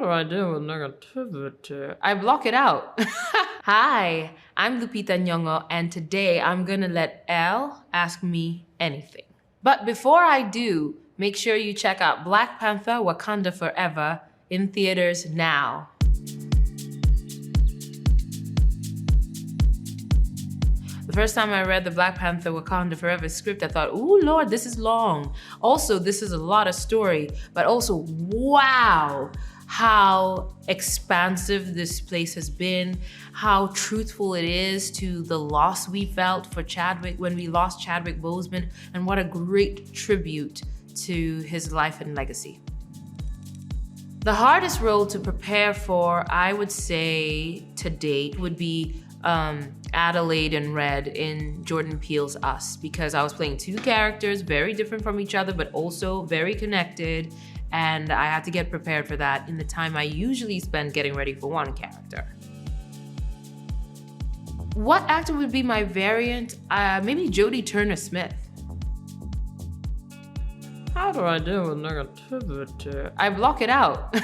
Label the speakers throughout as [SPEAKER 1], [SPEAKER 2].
[SPEAKER 1] do I deal with negativity? I block it out. Hi, I'm Lupita Nyong'o, and today I'm gonna let ELLE ask me anything. But before I do, make sure you check out Black Panther Wakanda Forever in theaters now. The first time I read the Black Panther Wakanda Forever script, I thought, ooh, Lord, this is long. Also, this is a lot of story, but also, wow, how expansive this place has been, how truthful it is to the loss we felt for Chadwick when we lost Chadwick Boseman, and what a great tribute to his life and legacy. The hardest role to prepare for, I would say, to date, would be Adelaide and Red in Jordan Peele's Us, because I was playing two characters, very different from each other, but also very connected, and I had to get prepared for that in the time I usually spend getting ready for one character. What actor would be my variant? Maybe Jodie Turner-Smith. How do I deal with negativity? I block it out.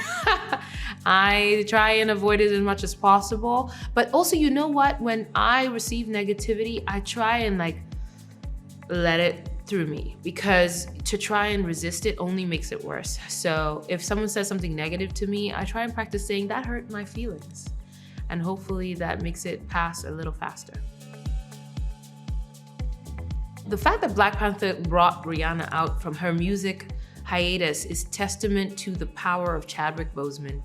[SPEAKER 1] I try and avoid it as much as possible. But also, you know what? When I receive negativity, I try and let it through me, because to try and resist it only makes it worse. So if someone says something negative to me, I try and practice saying that hurt my feelings. And hopefully that makes it pass a little faster. The fact that Black Panther brought Rihanna out from her music hiatus is testament to the power of Chadwick Boseman,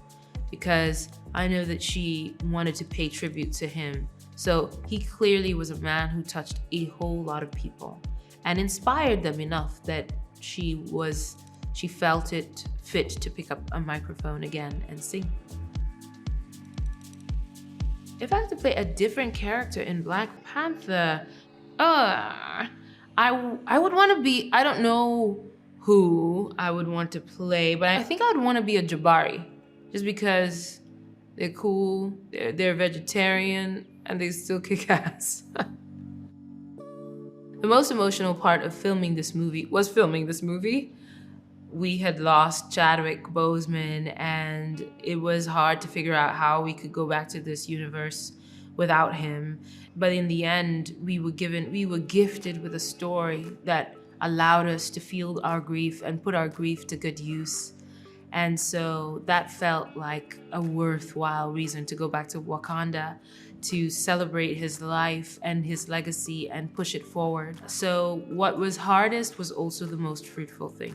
[SPEAKER 1] because I know that she wanted to pay tribute to him. So he clearly was a man who touched a whole lot of people and inspired them enough that she felt it fit to pick up a microphone again and sing. If I had to play a different character in Black Panther, I would want to be, I don't know who I would want to play, but I think I would want to be a Jabari, just because they're cool, they're vegetarian, and they still kick ass. The most emotional part of filming this movie was filming this movie. We had lost Chadwick Boseman, and it was hard to figure out how we could go back to this universe without him. But in the end, we were gifted with a story that allowed us to feel our grief and put our grief to good use. And so that felt like a worthwhile reason to go back to Wakanda, to celebrate his life and his legacy and push it forward. So what was hardest was also the most fruitful thing.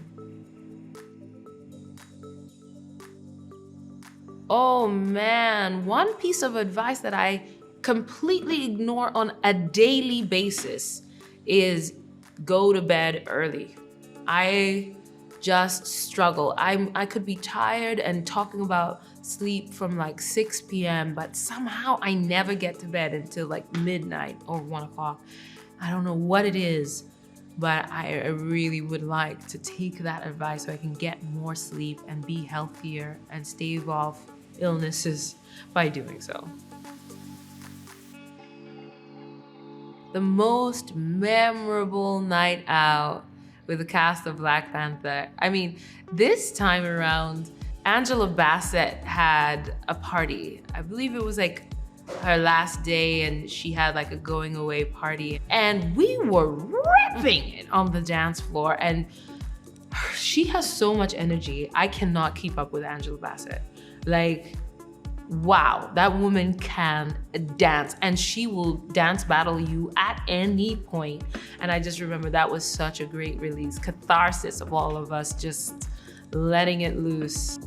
[SPEAKER 1] Oh man, one piece of advice that I completely ignore on a daily basis is go to bed early. I just struggle. I could be tired and talking about sleep from 6 p.m., but somehow I never get to bed until midnight or 1 o'clock. I don't know what it is, but I really would like to take that advice so I can get more sleep and be healthier and stave off illnesses by doing so. The most memorable night out with the cast of Black Panther. I mean, this time around, Angela Bassett had a party. I believe it was her last day, and she had a going away party. And we were ripping it on the dance floor, and she has so much energy. I cannot keep up with Angela Bassett. Wow, that woman can dance, and she will dance battle you at any point. And I just remember that was such a great release, catharsis of all of us just letting it loose.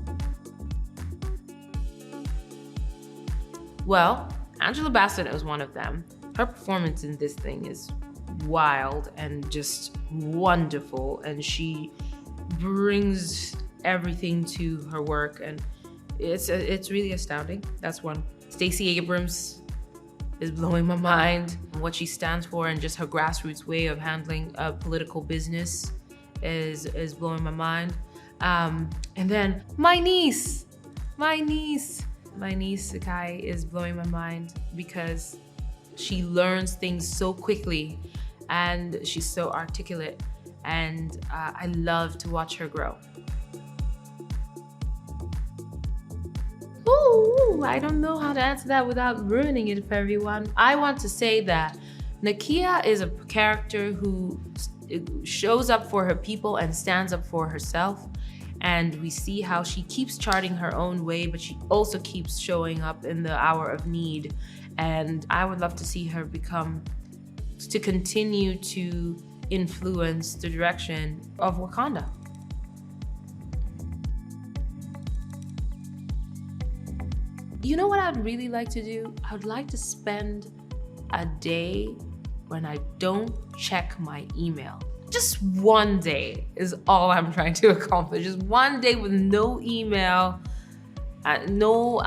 [SPEAKER 1] Well, Angela Bassett was one of them. Her performance in this thing is wild and just wonderful, and she brings everything to her work, and it's really astounding. That's one. Stacey Abrams is blowing my mind. What she stands for and just her grassroots way of handling political business is blowing my mind. And then my niece, Sakai, is blowing my mind because she learns things so quickly and she's so articulate, and I love to watch her grow. I don't know how to answer that without ruining it for everyone. I want to say that Nakia is a character who shows up for her people and stands up for herself. And we see how she keeps charting her own way, but she also keeps showing up in the hour of need. And I would love to see her continue to influence the direction of Wakanda. You know what I'd really like to do? I would like to spend a day when I don't check my email. Just one day is all I'm trying to accomplish. Just one day with no email, no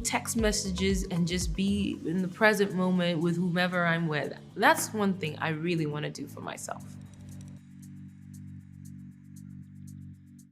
[SPEAKER 1] text messages, and just be in the present moment with whomever I'm with. That's one thing I really want to do for myself.